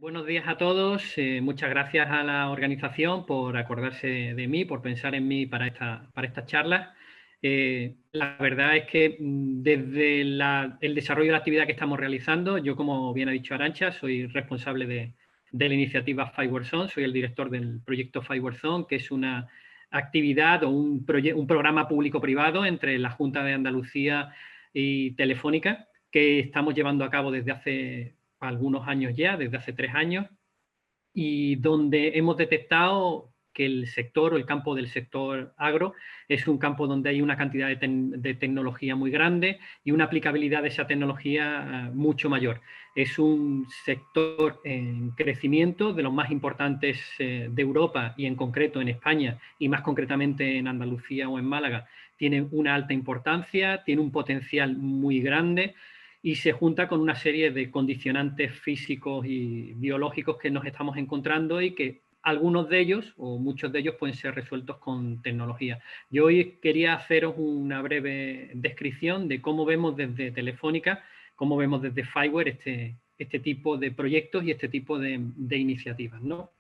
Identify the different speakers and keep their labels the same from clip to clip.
Speaker 1: Buenos días a todos. Muchas gracias a la organización por acordarse de mí, por pensar en mí para esta charla. La verdad es que desde el desarrollo de la actividad que estamos realizando, yo, como bien ha dicho Arantxa, soy responsable de la iniciativa FireWareZone, soy el director del proyecto FireWareZone, que es una actividad o un programa público-privado entre la Junta de Andalucía y Telefónica, que estamos llevando a cabo desde hace algunos años ya, desde hace 3 años, y donde hemos detectado que el sector o el campo del sector agro es un campo donde hay una cantidad de tecnología muy grande y una aplicabilidad de esa tecnología mucho mayor. Es un sector en crecimiento, de los más importantes de Europa y en concreto en España, y más concretamente en Andalucía o en Málaga. Tiene una alta importancia, tiene un potencial muy grande y se junta con una serie de condicionantes físicos y biológicos que nos estamos encontrando y que algunos de ellos o muchos de ellos pueden ser resueltos con tecnología. Yo hoy quería haceros una breve descripción de cómo vemos desde Telefónica, cómo vemos desde FireWare este tipo de proyectos y este tipo de iniciativas, ¿no?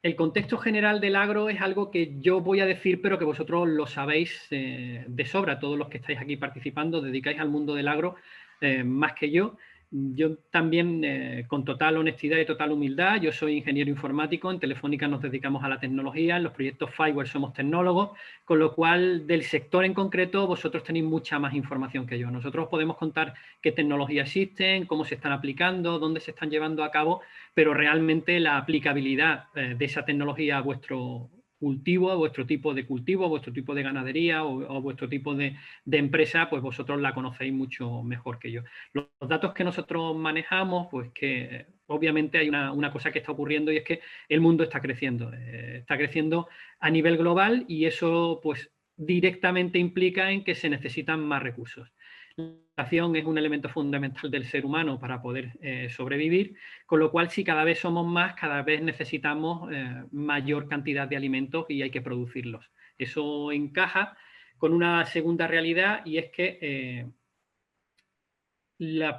Speaker 1: El contexto general del agro es algo que yo voy a decir, pero que vosotros lo sabéis de sobra. Todos los que estáis aquí participando dedicáis al mundo del agro más que yo. Yo también, con total honestidad y total humildad, yo soy ingeniero informático, en Telefónica nos dedicamos a la tecnología, en los proyectos FireWare somos tecnólogos, con lo cual del sector en concreto vosotros tenéis mucha más información que yo. Nosotros podemos contar qué tecnologías existen, cómo se están aplicando, dónde se están llevando a cabo, pero realmente la aplicabilidad de esa tecnología a vuestro cultivo, a vuestro tipo de cultivo, a vuestro tipo de ganadería o a vuestro tipo de empresa, pues vosotros la conocéis mucho mejor que yo. Los datos que nosotros manejamos, pues que obviamente hay una cosa que está ocurriendo y es que el mundo está creciendo a nivel global y eso pues directamente implica en que se necesitan más recursos. La alimentación es un elemento fundamental del ser humano para poder sobrevivir, con lo cual si cada vez somos más, cada vez necesitamos mayor cantidad de alimentos y hay que producirlos. Eso encaja con una segunda realidad y es que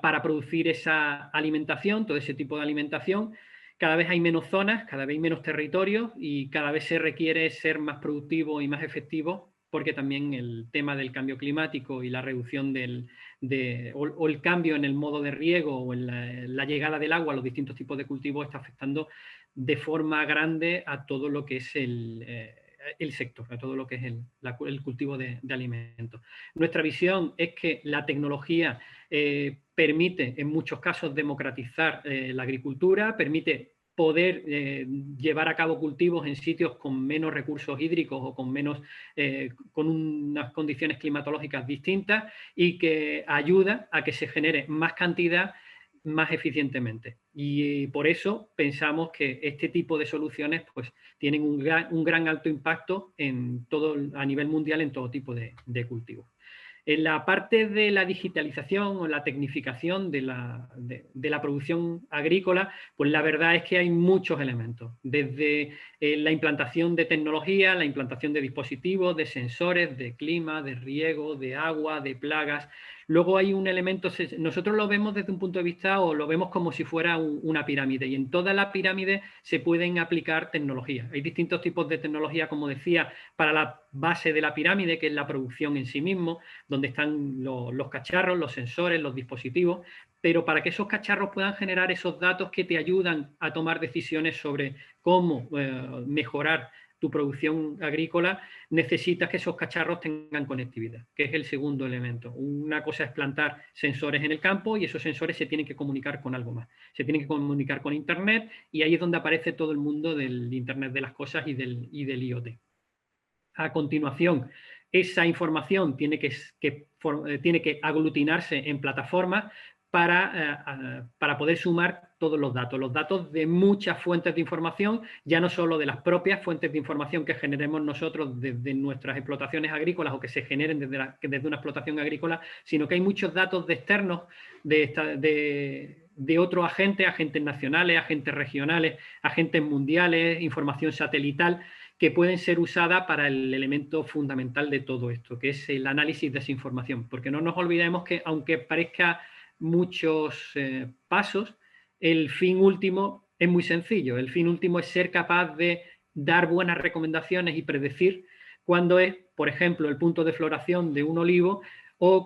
Speaker 1: para producir esa alimentación, todo ese tipo de alimentación, cada vez hay menos zonas, cada vez hay menos territorios y cada vez se requiere ser más productivo y más efectivo, porque también el tema del cambio climático y la reducción o el cambio en el modo de riego o en la llegada del agua a los distintos tipos de cultivos está afectando de forma grande a todo lo que es el sector, a todo lo que es el cultivo de alimentos. Nuestra visión es que la tecnología permite en muchos casos democratizar la agricultura, permite poder llevar a cabo cultivos en sitios con menos recursos hídricos o con unas condiciones climatológicas distintas y que ayuda a que se genere más cantidad más eficientemente. Y por eso pensamos que este tipo de soluciones pues, tienen un gran alto impacto a nivel mundial en todo tipo de cultivos. En la parte de la digitalización o la tecnificación de la producción agrícola, pues la verdad es que hay muchos elementos, desde la implantación de tecnología, la implantación de dispositivos, de sensores, de clima, de riego, de agua, de plagas. Luego hay un elemento, nosotros lo vemos desde un punto de vista o lo vemos como si fuera una pirámide y en toda la pirámide se pueden aplicar tecnologías. Hay distintos tipos de tecnología, como decía, para la base de la pirámide, que es la producción en sí mismo, donde están los cacharros, los sensores, los dispositivos, pero para que esos cacharros puedan generar esos datos que te ayudan a tomar decisiones sobre cómo mejorar tu producción agrícola, necesitas que esos cacharros tengan conectividad, que es el segundo elemento. Una cosa es plantar sensores en el campo y esos sensores se tienen que comunicar con algo más. Se tienen que comunicar con Internet y ahí es donde aparece todo el mundo del Internet de las cosas y del IoT. A continuación, esa información tiene que aglutinarse en plataformas para poder sumar todos los datos de muchas fuentes de información, ya no solo de las propias fuentes de información que generemos nosotros desde nuestras explotaciones agrícolas o que se generen desde una explotación agrícola, sino que hay muchos datos externos de otros agentes nacionales, agentes regionales, agentes mundiales, información satelital, que pueden ser usadas para el elemento fundamental de todo esto, que es el análisis de esa información. Porque no nos olvidemos que, aunque parezca muchos pasos, el fin último es muy sencillo. El fin último es ser capaz de dar buenas recomendaciones y predecir cuándo es, por ejemplo, el punto de floración de un olivo o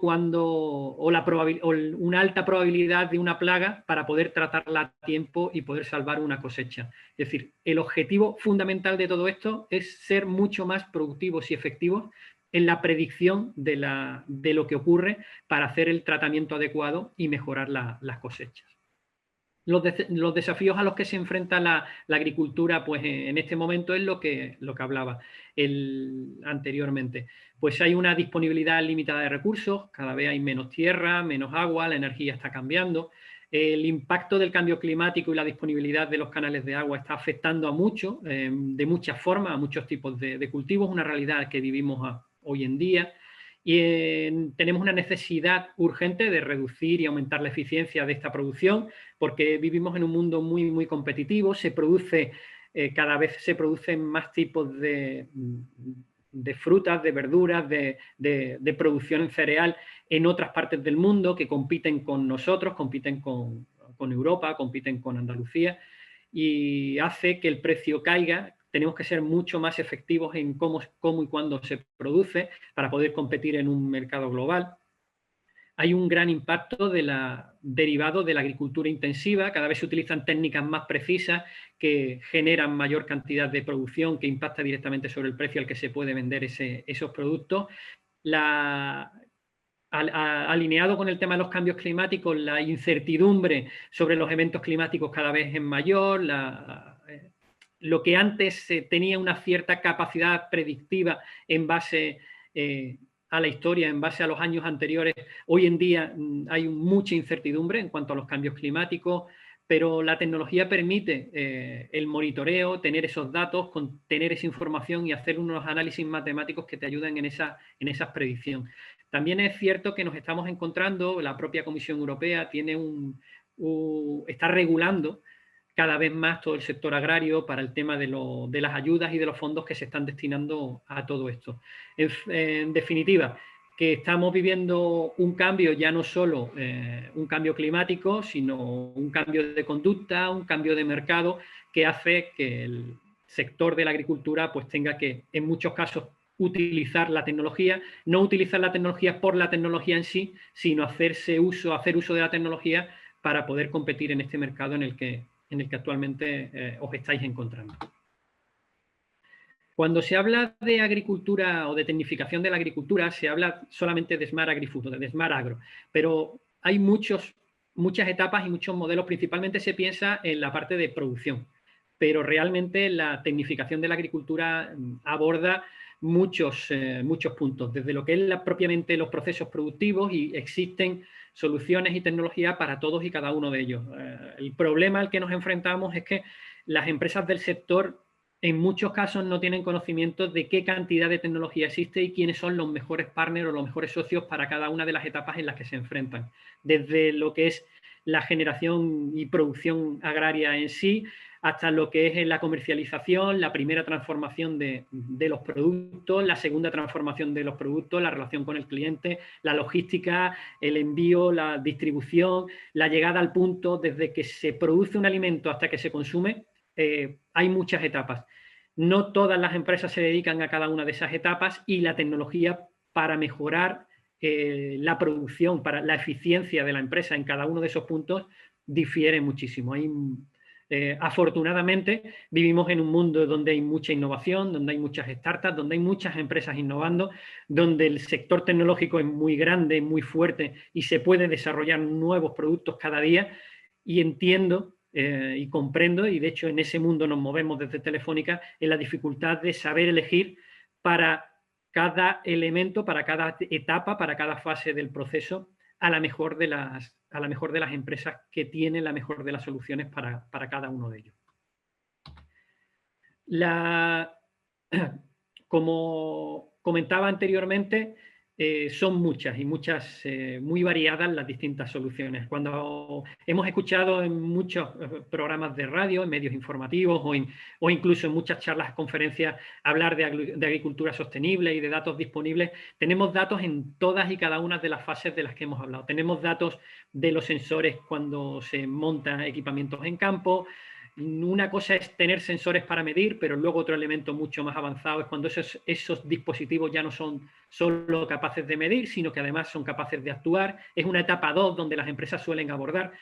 Speaker 1: una alta probabilidad de una plaga para poder tratarla a tiempo y poder salvar una cosecha. Es decir, el objetivo fundamental de todo esto es ser mucho más productivos y efectivos en la predicción de lo que ocurre para hacer el tratamiento adecuado y mejorar las cosechas. Los desafíos a los que se enfrenta la agricultura, pues en este momento es lo que hablaba anteriormente. Pues hay una disponibilidad limitada de recursos, cada vez hay menos tierra, menos agua, la energía está cambiando. El impacto del cambio climático y la disponibilidad de los canales de agua está afectando a muchos, de muchas formas, a muchos tipos de cultivos, una realidad que vivimos hoy en día. Y tenemos una necesidad urgente de reducir y aumentar la eficiencia de esta producción, porque vivimos en un mundo muy, muy competitivo, cada vez se producen más tipos de frutas, de verduras, de producción en cereal en otras partes del mundo que compiten con nosotros, compiten con Europa, compiten con Andalucía, y hace que el precio caiga. Tenemos que ser mucho más efectivos en cómo y cuándo se produce para poder competir en un mercado global. Hay un gran impacto derivado de la agricultura intensiva. Cada vez se utilizan técnicas más precisas que generan mayor cantidad de producción, que impacta directamente sobre el precio al que se puede vender esos productos. Alineado con el tema de los cambios climáticos, la incertidumbre sobre los eventos climáticos cada vez es mayor. Lo que antes tenía una cierta capacidad predictiva en base a la historia, en base a los años anteriores, hoy en día hay mucha incertidumbre en cuanto a los cambios climáticos, pero la tecnología permite el monitoreo, tener esos datos, tener esa información y hacer unos análisis matemáticos que te ayuden en esa predicción. También es cierto que nos estamos encontrando, la propia Comisión Europea está regulando cada vez más todo el sector agrario para el tema de las ayudas y de los fondos que se están destinando a todo esto. En definitiva, que estamos viviendo un cambio, ya no solo un cambio climático, sino un cambio de conducta, un cambio de mercado que hace que el sector de la agricultura pues tenga que, en muchos casos, utilizar la tecnología, no utilizar la tecnología por la tecnología en sí, sino hacer uso de la tecnología para poder competir en este mercado en el que actualmente os estáis encontrando. Cuando se habla de agricultura o de tecnificación de la agricultura, se habla solamente de Smart Agri-Food, de Smart Agro, pero hay muchas etapas y muchos modelos. Principalmente se piensa en la parte de producción, pero realmente la tecnificación de la agricultura aborda muchos puntos, desde lo que es propiamente los procesos productivos, y existen soluciones y tecnologías para todos y cada uno de ellos. El problema al que nos enfrentamos es que las empresas del sector en muchos casos no tienen conocimiento de qué cantidad de tecnología existe y quiénes son los mejores partners o los mejores socios para cada una de las etapas en las que se enfrentan. Desde lo que es la generación y producción agraria en sí, hasta lo que es la comercialización, la primera transformación de los productos, la segunda transformación de los productos, la relación con el cliente, la logística, el envío, la distribución, la llegada al punto, desde que se produce un alimento hasta que se consume. Hay muchas etapas. No todas las empresas se dedican a cada una de esas etapas, y la tecnología para mejorar la producción, para la eficiencia de la empresa en cada uno de esos puntos, difiere muchísimo. Afortunadamente vivimos en un mundo donde hay mucha innovación, donde hay muchas startups, donde hay muchas empresas innovando, donde el sector tecnológico es muy grande, muy fuerte, y se puede desarrollar nuevos productos cada día. Y entiendo y comprendo, y de hecho en ese mundo nos movemos desde Telefónica, en la dificultad de saber elegir para cada elemento, para cada etapa, para cada fase del proceso, a la mejor de las empresas que tienen la mejor de las soluciones para cada uno de ellos. Como comentaba anteriormente, son muchas y muchas, muy variadas las distintas soluciones. Cuando hemos escuchado en muchos programas de radio, en medios informativos o incluso en muchas charlas, conferencias, hablar de agricultura sostenible y de datos disponibles, tenemos datos en todas y cada una de las fases de las que hemos hablado. Tenemos datos de los sensores cuando se montan equipamientos en campo. Una cosa es tener sensores para medir, pero luego otro elemento mucho más avanzado es cuando esos dispositivos ya no son solo capaces de medir, sino que además son capaces de actuar. Es una etapa 2 donde las empresas suelen abordar.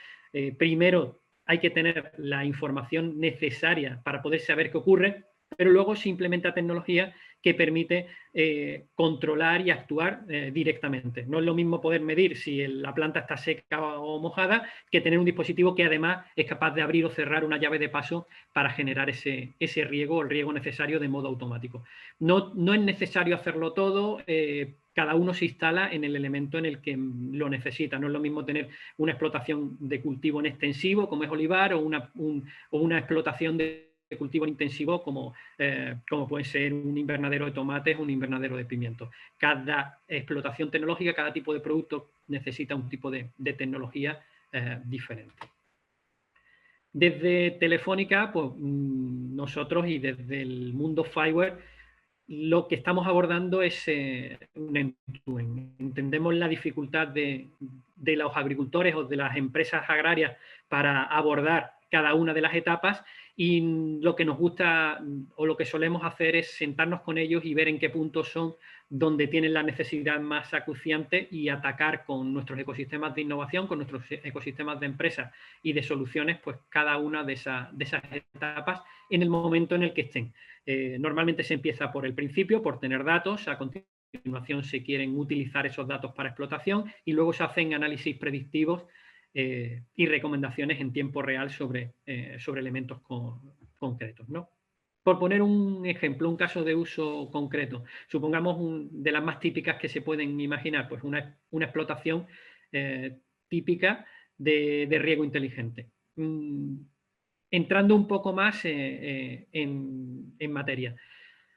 Speaker 1: Primero hay que tener la información necesaria para poder saber qué ocurre, pero luego se implementa tecnología que permite controlar y actuar directamente. No es lo mismo poder medir si la planta está seca o mojada que tener un dispositivo que además es capaz de abrir o cerrar una llave de paso para generar ese riego, el riego necesario de modo automático. No es necesario hacerlo todo, cada uno se instala en el elemento en el que lo necesita. No es lo mismo tener una explotación de cultivo en extensivo, como es olivar, o una explotación de cultivo intensivo como puede ser un invernadero de tomates, un invernadero de pimientos. Cada explotación tecnológica, cada tipo de producto necesita un tipo de tecnología diferente. Desde Telefónica, pues nosotros y desde el mundo Fiverr, lo que estamos abordando es un end-to-end. Entendemos la dificultad de los agricultores o de las empresas agrarias para abordar cada una de las etapas, y lo que nos gusta o lo que solemos hacer es sentarnos con ellos y ver en qué puntos son donde tienen la necesidad más acuciante y atacar con nuestros ecosistemas de innovación, con nuestros ecosistemas de empresas y de soluciones, pues cada una de esas etapas en el momento en el que estén. Normalmente se empieza por el principio, por tener datos, a continuación se quieren utilizar esos datos para explotación y luego se hacen análisis predictivos y recomendaciones en tiempo real sobre elementos concretos, ¿no? Por poner un ejemplo, un caso de uso concreto, supongamos de las más típicas que se pueden imaginar, pues una explotación típica de riego inteligente. Entrando un poco más en materia.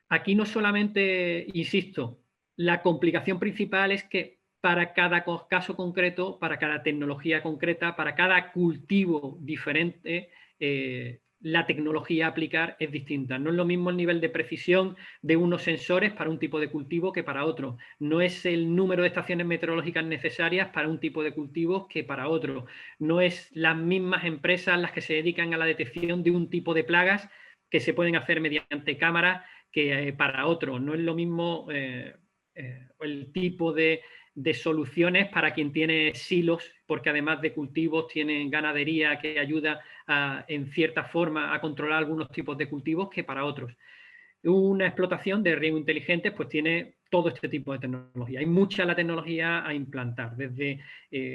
Speaker 1: Aquí no solamente, insisto, la complicación principal es que para cada caso concreto, para cada tecnología concreta, para cada cultivo diferente, la tecnología a aplicar es distinta. No es lo mismo el nivel de precisión de unos sensores para un tipo de cultivo que para otro. No es el número de estaciones meteorológicas necesarias para un tipo de cultivos que para otro. No es las mismas empresas las que se dedican a la detección de un tipo de plagas que se pueden hacer mediante cámaras que para otro. No es lo mismo el tipo de soluciones para quien tiene silos, porque además de cultivos tienen ganadería que ayuda en cierta forma a controlar algunos tipos de cultivos que para otros. Una explotación de riego inteligente pues tiene todo este tipo de tecnología. Hay mucha la tecnología a implantar, desde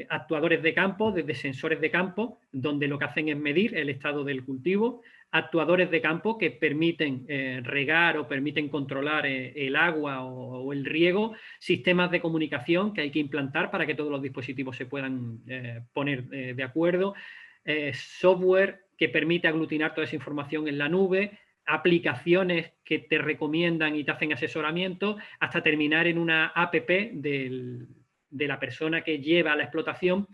Speaker 1: actuadores de campo, desde sensores de campo, donde lo que hacen es medir el estado del cultivo, actuadores de campo que permiten regar o permiten controlar el agua o el riego, sistemas de comunicación que hay que implantar para que todos los dispositivos se puedan poner de acuerdo, software que permite aglutinar toda esa información en la nube, aplicaciones que te recomiendan y te hacen asesoramiento, hasta terminar en una app de la persona que lleva la explotación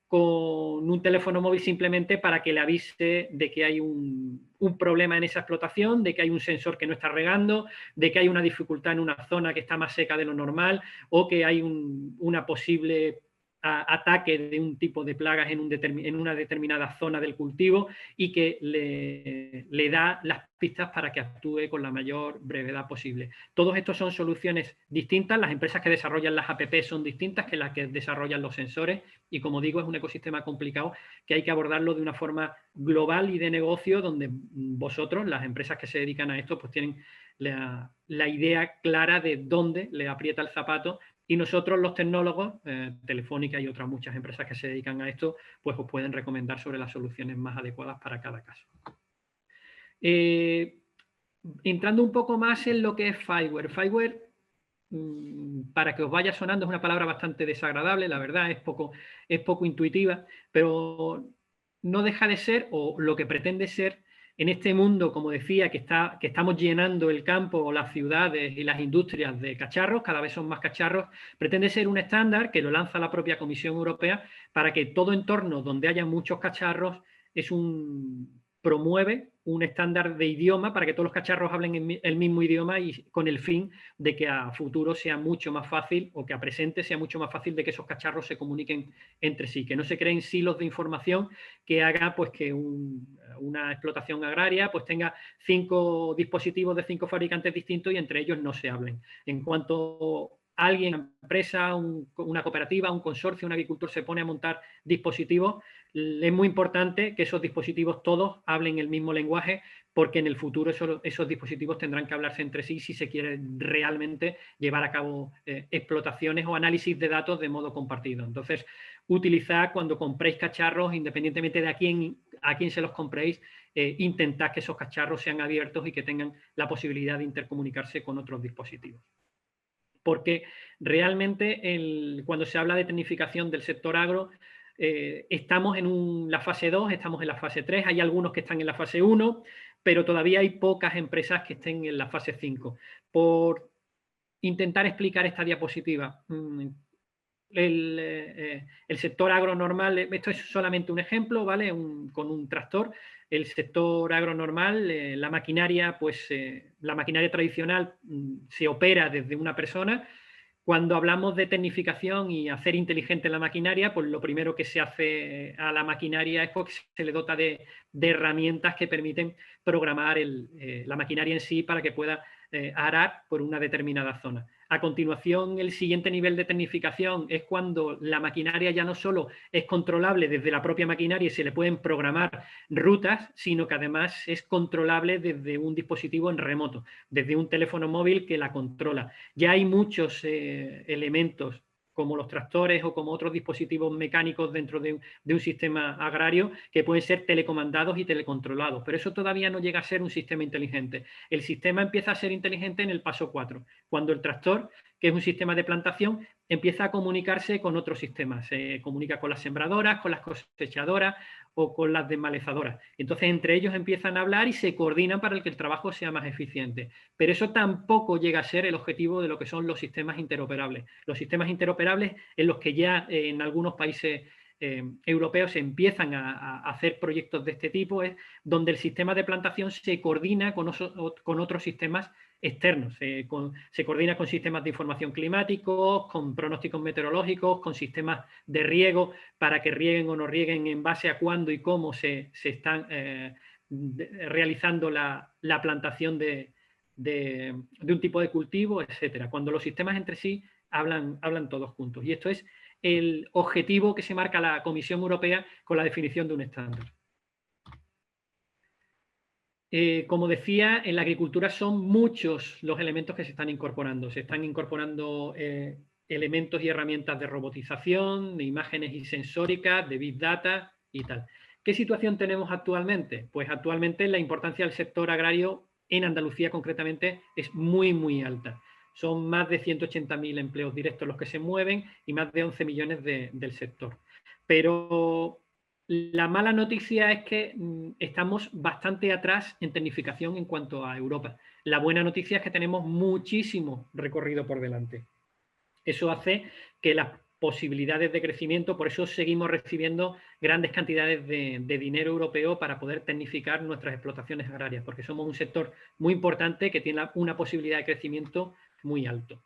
Speaker 1: con un teléfono móvil simplemente para que le avise de que hay un problema en esa explotación, de que hay un sensor que no está regando, de que hay una dificultad en una zona que está más seca de lo normal o que hay una posible ataque de un tipo de plagas en una determinada zona del cultivo y que le da las pistas para que actúe con la mayor brevedad posible. Todos estos son soluciones distintas. Las empresas que desarrollan las APP son distintas que las que desarrollan los sensores y, como digo, es un ecosistema complicado que hay que abordarlo de una forma global y de negocio, donde vosotros, las empresas que se dedican a esto, pues tienen la idea clara de dónde le aprieta el zapato. Y nosotros, los tecnólogos, Telefónica y otras muchas empresas que se dedican a esto, pues os pueden recomendar sobre las soluciones más adecuadas para cada caso. Entrando un poco más en lo que es Fiverr. Fiverr, para que os vaya sonando, es una palabra bastante desagradable, la verdad, es poco intuitiva, pero no deja de ser, o lo que pretende ser, en este mundo, como decía, que estamos llenando el campo o las ciudades y las industrias de cacharros, cada vez son más cacharros, pretende ser un estándar que lo lanza la propia Comisión Europea para que todo entorno donde haya muchos cacharros promueve un estándar de idioma para que todos los cacharros hablen el mismo idioma y con el fin de que a futuro sea mucho más fácil, o que a presente sea mucho más fácil de que esos cacharros se comuniquen entre sí, que no se creen silos de información que haga pues que una explotación agraria pues tenga 5 dispositivos de 5 fabricantes distintos y entre ellos no se hablen. En cuanto alguien, una empresa, una cooperativa, un consorcio, un agricultor se pone a montar dispositivos, es muy importante que esos dispositivos todos hablen el mismo lenguaje, porque en el futuro esos dispositivos tendrán que hablarse entre sí si se quiere realmente llevar a cabo explotaciones o análisis de datos de modo compartido. Entonces, utilizad cuando compréis cacharros, independientemente de a quién se los compréis, intentad que esos cacharros sean abiertos y que tengan la posibilidad de intercomunicarse con otros dispositivos. Porque realmente cuando se habla de tecnificación del sector agro, estamos en la fase 2, estamos en la fase 3, hay algunos que están en la fase 1, pero todavía hay pocas empresas que estén en la fase 5. Por intentar explicar esta diapositiva, el sector agronormal, esto es solamente un ejemplo, ¿vale? Con un tractor. El sector agronormal, la maquinaria tradicional se opera desde una persona. Cuando hablamos de tecnificación y hacer inteligente la maquinaria, pues lo primero que se hace a la maquinaria es que se le dota de herramientas que permiten programar la maquinaria en sí para que pueda arar por una determinada zona. A continuación, el siguiente nivel de tecnificación es cuando la maquinaria ya no solo es controlable desde la propia maquinaria y se le pueden programar rutas, sino que además es controlable desde un dispositivo en remoto, desde un teléfono móvil que la controla. Ya hay muchos elementos como los tractores o como otros dispositivos mecánicos dentro de un sistema agrario que pueden ser telecomandados y telecontrolados, pero eso todavía no llega a ser un sistema inteligente. El sistema empieza a ser inteligente en el paso 4, cuando el tractor, que es un sistema de plantación, empieza a comunicarse con otros sistemas. Se comunica con las sembradoras, con las cosechadoras o con las desmalezadoras. Entonces, entre ellos empiezan a hablar y se coordinan para que el trabajo sea más eficiente. Pero eso tampoco llega a ser el objetivo de lo que son los sistemas interoperables. Los sistemas interoperables en los que ya en algunos países europeos se empiezan a hacer proyectos de este tipo, es donde el sistema de plantación se coordina con otros sistemas externos, se coordina con sistemas de información climáticos, con pronósticos meteorológicos, con sistemas de riego para que rieguen o no rieguen en base a cuándo y cómo se están realizando la plantación de un tipo de cultivo, etcétera. Cuando los sistemas entre sí hablan todos juntos. Y esto es el objetivo que se marca la Comisión Europea con la definición de un estándar. Como decía, en la agricultura son muchos los elementos que se están incorporando. Se están incorporando elementos y herramientas de robotización, de imágenes y sensóricas, de Big Data y tal. ¿Qué situación tenemos actualmente? Pues actualmente la importancia del sector agrario en Andalucía concretamente es muy, muy alta. Son más de 180.000 empleos directos los que se mueven y más de 11 millones del sector. Pero la mala noticia es que estamos bastante atrás en tecnificación en cuanto a Europa. La buena noticia es que tenemos muchísimo recorrido por delante. Eso hace que las posibilidades de crecimiento, por eso seguimos recibiendo grandes cantidades de dinero europeo para poder tecnificar nuestras explotaciones agrarias, porque somos un sector muy importante que tiene una posibilidad de crecimiento muy alto.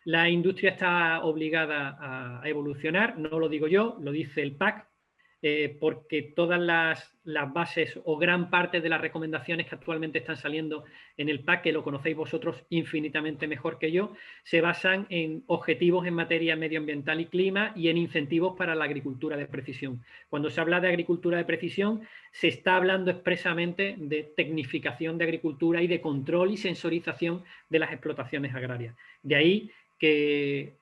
Speaker 1: La industria está obligada a evolucionar, no lo digo yo, lo dice el PAC, porque todas las bases o gran parte de las recomendaciones que actualmente están saliendo en el PAC, que lo conocéis vosotros infinitamente mejor que yo, se basan en objetivos en materia medioambiental y clima y en incentivos para la agricultura de precisión. Cuando se habla de agricultura de precisión, se está hablando expresamente de tecnificación de agricultura y de control y sensorización de las explotaciones agrarias. De ahí que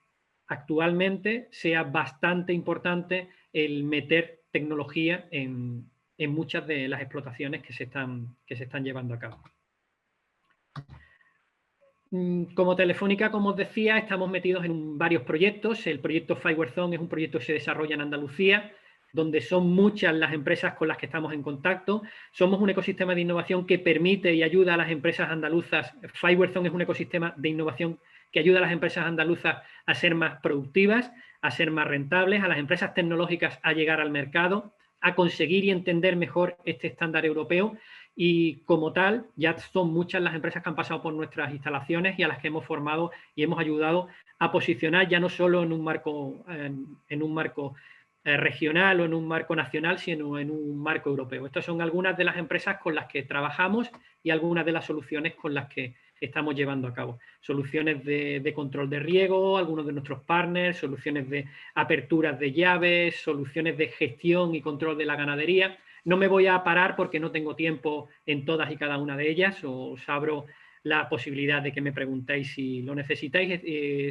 Speaker 1: actualmente sea bastante importante el meter tecnología en muchas de las explotaciones que se están llevando a cabo. Como Telefónica, como os decía, estamos metidos en varios proyectos. El proyecto FiberZone es un proyecto que se desarrolla en Andalucía, donde son muchas las empresas con las que estamos en contacto. Somos un ecosistema de innovación que permite y ayuda a las empresas andaluzas. Fiberzone es un ecosistema de innovación que ayuda a las empresas andaluzas a ser más productivas, a ser más rentables, a las empresas tecnológicas a llegar al mercado, a conseguir y entender mejor este estándar europeo. Y como tal, ya son muchas las empresas que han pasado por nuestras instalaciones y a las que hemos formado y hemos ayudado a posicionar ya no solo en un marco regional o en un marco nacional, sino en un marco europeo. Estas son algunas de las empresas con las que trabajamos y algunas de las soluciones con las que estamos llevando a cabo. Soluciones de control de riego, algunos de nuestros partners, soluciones de aperturas de llaves, soluciones de gestión y control de la ganadería. No me voy a parar porque no tengo tiempo en todas y cada una de ellas. Os abro la posibilidad de que me preguntéis si lo necesitáis.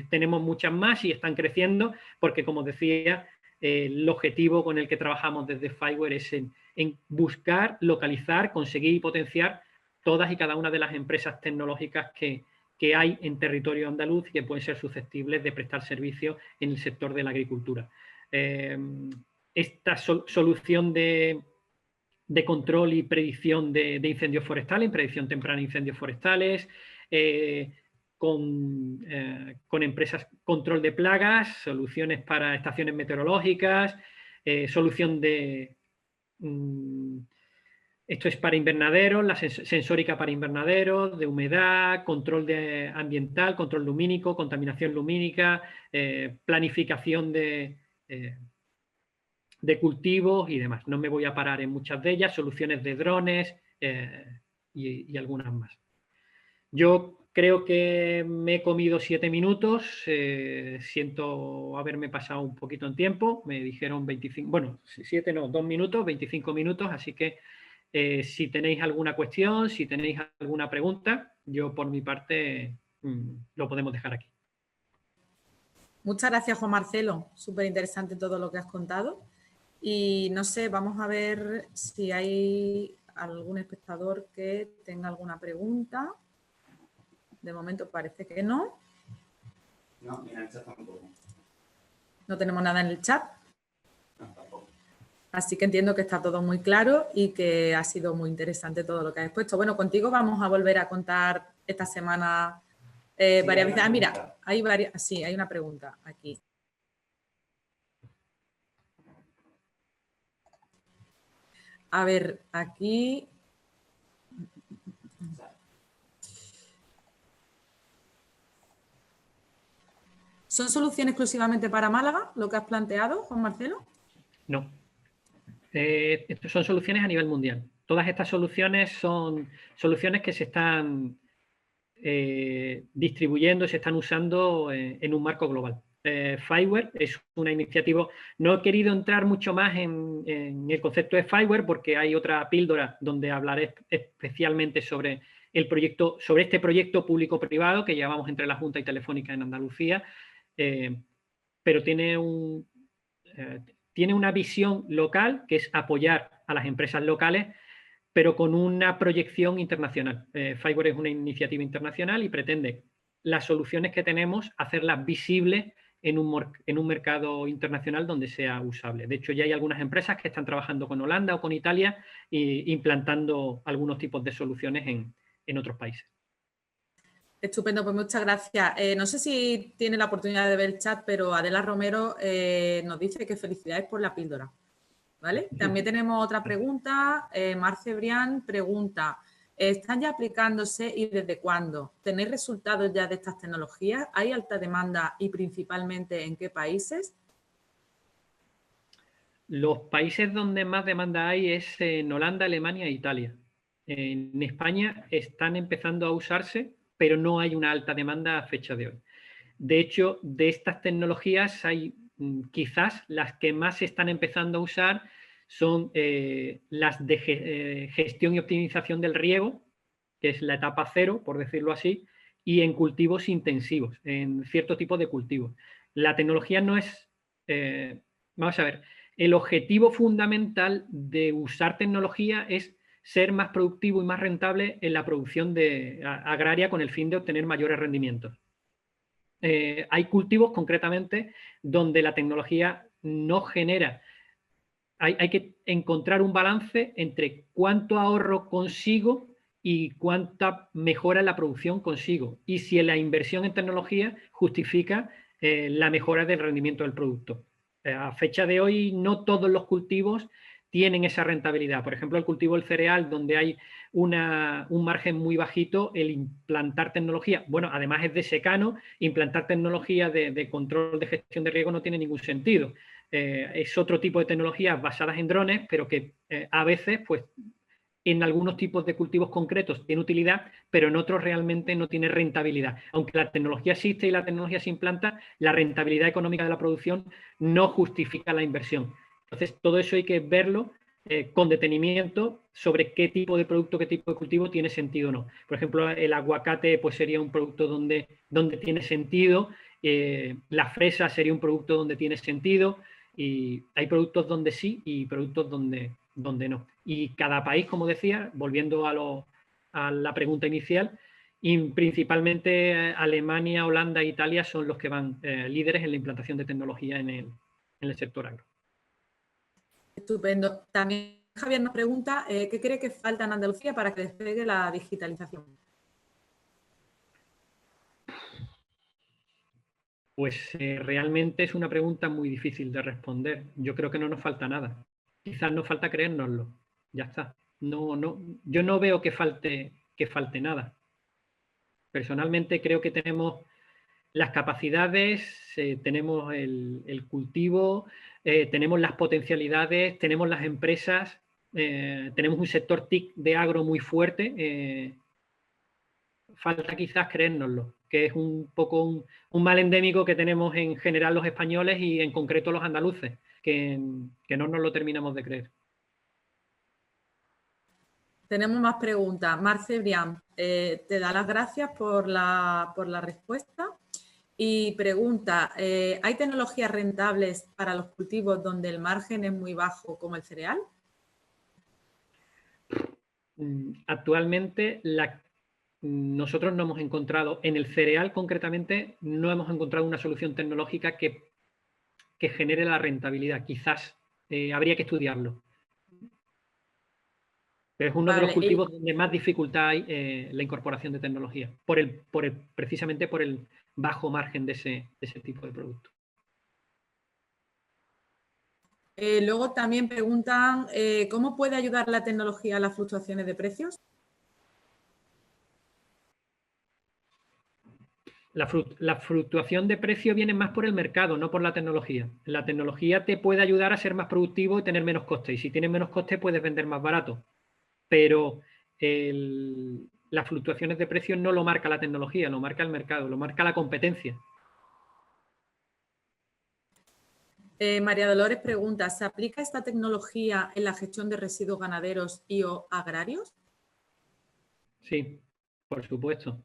Speaker 1: Tenemos muchas más y están creciendo porque, como decía, el objetivo con el que trabajamos desde Fiware es en buscar, localizar, conseguir y potenciar todas y cada una de las empresas tecnológicas que hay en territorio andaluz y que pueden ser susceptibles de prestar servicio en el sector de la agricultura. Esta solución de control y predicción de incendios forestales, predicción temprana de incendios forestales, con empresas control de plagas, soluciones para estaciones meteorológicas, solución de... esto es para invernaderos, la sensórica para invernaderos, de humedad, control ambiental, control lumínico, contaminación lumínica, planificación de cultivos y demás. No me voy a parar en muchas de ellas, soluciones de drones y algunas más. Yo creo que me he comido 7 minutos, siento haberme pasado un poquito en tiempo, me dijeron 25, bueno, 7 no, 2 minutos, 25 minutos, así que si tenéis alguna cuestión, si tenéis alguna pregunta, yo por mi parte lo podemos dejar aquí.
Speaker 2: Muchas gracias, Juan Marcelo. Súper interesante todo lo que has contado. Y no sé, vamos a ver si hay algún espectador que tenga alguna pregunta. De momento parece que no.
Speaker 3: No, ni en el chat tampoco.
Speaker 2: No tenemos nada en el chat. No, tampoco. Así que entiendo que está todo muy claro y que ha sido muy interesante todo lo que has expuesto. Bueno, contigo vamos a volver a contar esta semana varias veces. Ah, mira, hay varias. Sí, hay una pregunta aquí. A ver, aquí. ¿Son soluciones exclusivamente para Málaga, lo que has planteado, Juan Marcelo?
Speaker 1: No. Son soluciones a nivel mundial. Todas estas soluciones son soluciones que se están distribuyendo, se están usando en un marco global. Fiware es una iniciativa, no he querido entrar mucho más en el concepto de Fiware porque hay otra píldora donde hablaré especialmente sobre este proyecto público-privado que llevamos entre la Junta y Telefónica en Andalucía, pero tiene una visión local que es apoyar a las empresas locales, pero con una proyección internacional. Fiware es una iniciativa internacional y pretende las soluciones que tenemos hacerlas visibles en un mercado internacional donde sea usable. De hecho, ya hay algunas empresas que están trabajando con Holanda o con Italia e implantando algunos tipos de soluciones en otros países.
Speaker 2: Estupendo, pues muchas gracias. No sé si tiene la oportunidad de ver el chat, pero Adela Romero nos dice que felicidades por la píldora. ¿Vale? También tenemos otra pregunta. Marce Brián pregunta, ¿están ya aplicándose y desde cuándo? ¿Tenéis resultados ya de estas tecnologías? ¿Hay alta demanda y principalmente en qué países?
Speaker 1: Los países donde más demanda hay es en Holanda, Alemania e Italia. En España están empezando a usarse, pero no hay una alta demanda a fecha de hoy. De hecho, de estas tecnologías hay quizás las que más se están empezando a usar son las de gestión y optimización del riego, que es la etapa 0, por decirlo así, y en cultivos intensivos, en cierto tipo de cultivos. La tecnología no es... vamos a ver, el objetivo fundamental de usar tecnología es ser más productivo y más rentable en la producción agraria con el fin de obtener mayores rendimientos. Hay cultivos concretamente donde la tecnología no genera hay que encontrar un balance entre cuánto ahorro consigo y cuánta mejora en la producción consigo. Y si la inversión en tecnología justifica la mejora del rendimiento del producto. A fecha de hoy, no todos los cultivos tienen esa rentabilidad. Por ejemplo, el cultivo del cereal, donde hay un margen muy bajito, el implantar tecnología, bueno, además es de secano, implantar tecnología de control de gestión de riego no tiene ningún sentido. Es otro tipo de tecnologías basadas en drones, pero que a veces, pues, en algunos tipos de cultivos concretos tiene utilidad, pero en otros realmente no tiene rentabilidad. Aunque la tecnología existe y la tecnología se implanta, la rentabilidad económica de la producción no justifica la inversión. Entonces, todo eso hay que verlo con detenimiento sobre qué tipo de producto, qué tipo de cultivo tiene sentido o no. Por ejemplo, el aguacate pues, sería un producto donde tiene sentido, la fresa sería un producto donde tiene sentido, y hay productos donde sí y productos donde no. Y cada país, como decía, volviendo a la pregunta inicial, y principalmente Alemania, Holanda e Italia son los que van líderes en la implantación de tecnología en el sector agro.
Speaker 2: Estupendo. También Javier nos pregunta ¿qué cree que falta en Andalucía para que despegue la digitalización?
Speaker 1: Pues realmente es una pregunta muy difícil de responder. Yo creo que no nos falta nada. Quizás nos falta creérnoslo. Ya está. Yo no veo que falte nada. Personalmente creo que tenemos las capacidades, tenemos el cultivo, tenemos las potencialidades, tenemos las empresas, tenemos un sector TIC de agro muy fuerte. Falta quizás creérnoslo, que es un poco un mal endémico que tenemos en general los españoles y en concreto los andaluces, que no nos lo terminamos de creer.
Speaker 2: Tenemos más preguntas. Marce Brián te da las gracias por la respuesta y pregunta, ¿hay tecnologías rentables para los cultivos donde el margen es muy bajo como el cereal?
Speaker 1: Actualmente nosotros no hemos encontrado, en el cereal concretamente, no hemos encontrado una solución tecnológica que genere la rentabilidad. Quizás habría que estudiarlo. Pero es uno de los cultivos donde más dificultad hay la incorporación de tecnología, precisamente por el bajo margen de ese tipo de producto.
Speaker 2: Luego también preguntan, ¿cómo puede ayudar la tecnología a las fluctuaciones de precios?
Speaker 1: La fluctuación de precio viene más por el mercado, no por la tecnología. La tecnología te puede ayudar a ser más productivo y tener menos costes. Y si tienes menos costes, puedes vender más barato. Pero las fluctuaciones de precios no lo marca la tecnología, lo marca el mercado, lo marca la competencia.
Speaker 2: María Dolores pregunta, ¿se aplica esta tecnología en la gestión de residuos ganaderos y o agrarios?
Speaker 1: Sí, por supuesto.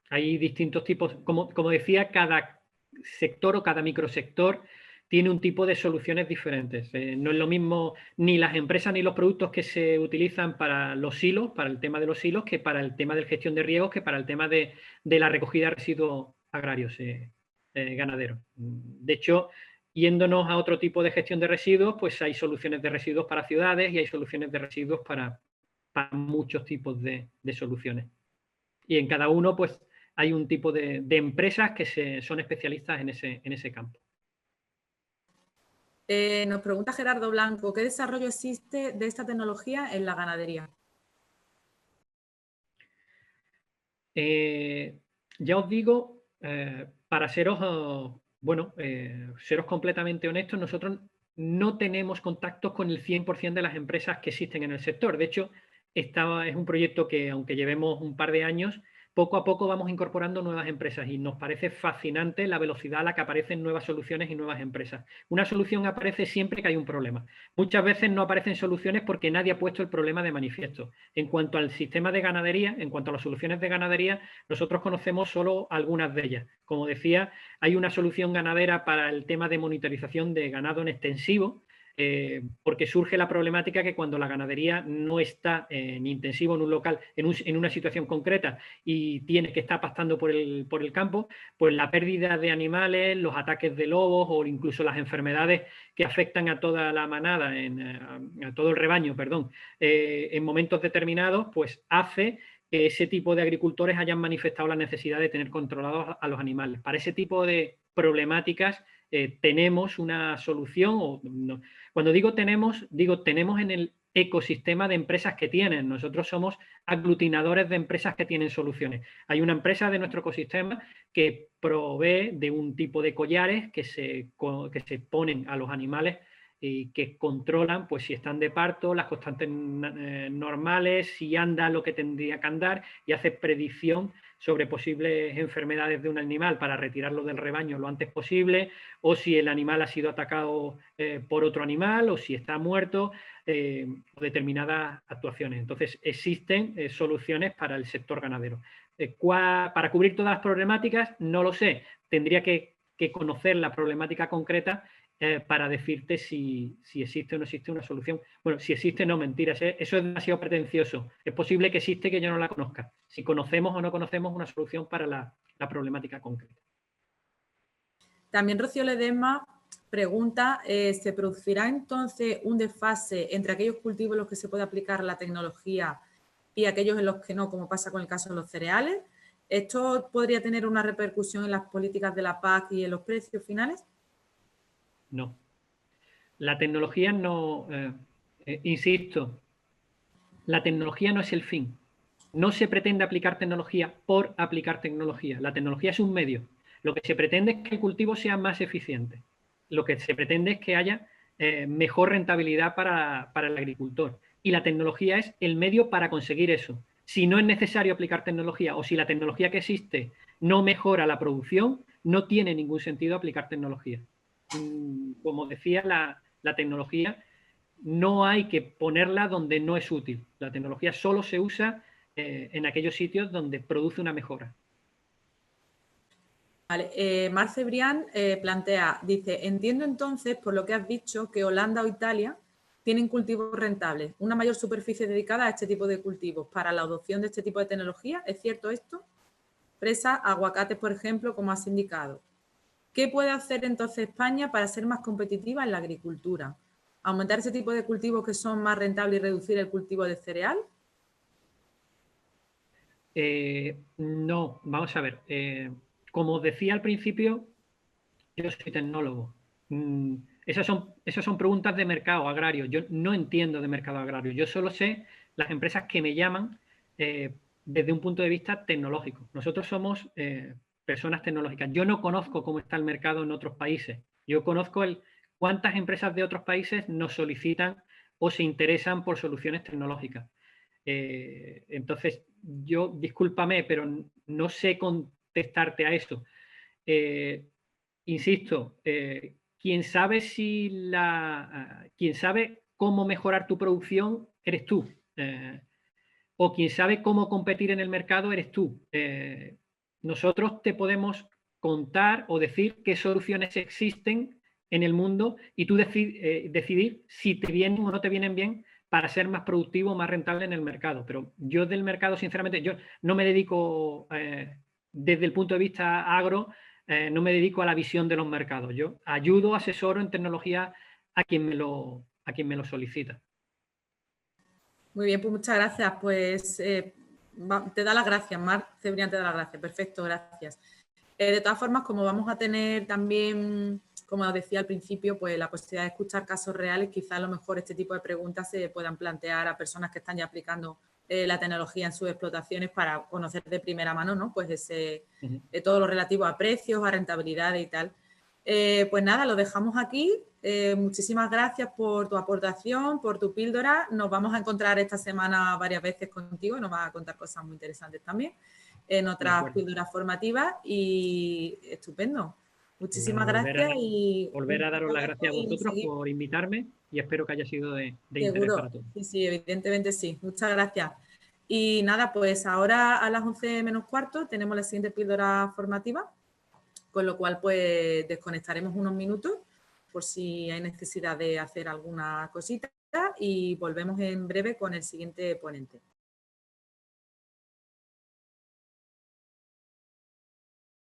Speaker 1: Hay distintos tipos, como decía, cada sector o cada microsector tiene un tipo de soluciones diferentes. No es lo mismo ni las empresas ni los productos que se utilizan para los silos, para el tema de los silos, que para el tema de gestión de riegos, que para el tema de la recogida de residuos agrarios ganaderos. De hecho, yéndonos a otro tipo de gestión de residuos, pues hay soluciones de residuos para ciudades y hay soluciones de residuos para muchos tipos de soluciones. Y en cada uno, pues, hay un tipo de empresas que son especialistas en ese campo.
Speaker 2: Nos pregunta Gerardo Blanco, ¿qué desarrollo existe de esta tecnología en la ganadería?
Speaker 1: Ya os digo, para seros completamente honestos, nosotros no tenemos contactos con el 100% de las empresas que existen en el sector. De hecho, es un proyecto que, aunque llevemos un par de años, poco a poco vamos incorporando nuevas empresas y nos parece fascinante la velocidad a la que aparecen nuevas soluciones y nuevas empresas. Una solución aparece siempre que hay un problema. Muchas veces no aparecen soluciones porque nadie ha puesto el problema de manifiesto. En cuanto al sistema de ganadería, en cuanto a las soluciones de ganadería, nosotros conocemos solo algunas de ellas. Como decía, hay una solución ganadera para el tema de monitorización de ganado en extensivo, porque surge la problemática que cuando la ganadería no está en intensivo en un local, en una situación concreta y tiene que estar pastando por el campo, pues la pérdida de animales, los ataques de lobos o incluso las enfermedades que afectan a toda la manada, a todo el rebaño, perdón, en momentos determinados, pues hace que ese tipo de agricultores hayan manifestado la necesidad de tener controlados a los animales. Para ese tipo de problemáticas tenemos una solución, o no. Cuando digo tenemos en el ecosistema de empresas que tienen. Nosotros somos aglutinadores de empresas que tienen soluciones. Hay una empresa de nuestro ecosistema que provee de un tipo de collares que se ponen a los animales y que controlan pues si están de parto, las constantes normales, si anda lo que tendría que andar, y hace predicción sobre posibles enfermedades de un animal para retirarlo del rebaño lo antes posible, o si el animal ha sido atacado por otro animal, o si está muerto, o determinadas actuaciones. Entonces existen soluciones para el sector ganadero. Para cubrir todas las problemáticas, no lo sé, tendría que conocer la problemática concreta para decirte si existe o no existe una solución. Bueno, si existe, no, mentiras, eso es demasiado pretencioso. Es posible que existe que yo no la conozca. Si conocemos o no conocemos una solución para la problemática concreta.
Speaker 2: También Rocío Ledesma pregunta, ¿se producirá entonces un desfase entre aquellos cultivos en los que se puede aplicar la tecnología y aquellos en los que no, como pasa con el caso de los cereales? ¿Esto podría tener una repercusión en las políticas de la PAC y en los precios finales?
Speaker 1: No. La tecnología no, insisto, la tecnología no es el fin. No se pretende aplicar tecnología por aplicar tecnología. La tecnología es un medio. Lo que se pretende es que el cultivo sea más eficiente. Lo que se pretende es que haya mejor rentabilidad para el agricultor. Y la tecnología es el medio para conseguir eso. Si no es necesario aplicar tecnología o si la tecnología que existe no mejora la producción, no tiene ningún sentido aplicar tecnología. Como decía, la tecnología no hay que ponerla donde no es útil. La tecnología solo se usa en aquellos sitios donde produce una mejora.
Speaker 2: Vale, Marce Brián plantea, dice, entiendo entonces, por lo que has dicho, que Holanda o Italia tienen cultivos rentables, una mayor superficie dedicada a este tipo de cultivos para la adopción de este tipo de tecnología. ¿Es cierto esto? Fresas, aguacates, por ejemplo, como has indicado. ¿Qué puede hacer entonces España para ser más competitiva en la agricultura? ¿Aumentar ese tipo de cultivos que son más rentables y reducir el cultivo de cereal?
Speaker 1: No, vamos a ver. Como decía al principio, yo soy tecnólogo. Esas son preguntas de mercado agrario. Yo no entiendo de mercado agrario. Yo solo sé las empresas que me llaman desde un punto de vista tecnológico. Nosotros somos personas tecnológicas. Yo no conozco cómo está el mercado en otros países. Yo conozco cuántas empresas de otros países nos solicitan o se interesan por soluciones tecnológicas. Entonces, yo, discúlpame, pero no sé contestarte a esto. Insisto, quien sabe quien sabe cómo mejorar tu producción eres tú. O quien sabe cómo competir en el mercado eres tú. Nosotros te podemos contar o decir qué soluciones existen en el mundo y tú decidir si te vienen o no te vienen bien para ser más productivo o más rentable en el mercado. Pero yo del mercado, sinceramente, yo no me dedico desde el punto de vista agro, no me dedico a la visión de los mercados. Yo ayudo, asesoro en tecnología a quien me lo solicita.
Speaker 2: Muy bien, pues muchas gracias. Pues te da las gracias, Mar Cebrián te da las gracias. Perfecto, gracias. De todas formas, como vamos a tener también, como os decía al principio, pues la posibilidad de escuchar casos reales, quizá a lo mejor este tipo de preguntas se puedan plantear a personas que están ya aplicando la tecnología en sus explotaciones para conocer de primera mano, ¿no? Pues todo lo relativo a precios, a rentabilidad y tal. Pues nada, lo dejamos aquí. Muchísimas gracias por tu aportación, por tu píldora. Nos vamos a encontrar esta semana varias veces contigo y nos vas a contar cosas muy interesantes también en otras píldoras formativas y estupendo. Muchísimas gracias y
Speaker 1: volver a daros las gracias a vosotros por invitarme y espero que haya sido de interés para todos.
Speaker 2: Sí, evidentemente sí. Muchas gracias. Y nada, pues ahora a las 11 menos cuarto tenemos la siguiente píldora formativa, con lo cual pues desconectaremos unos minutos por si hay necesidad de hacer alguna cosita y volvemos en breve con el siguiente ponente.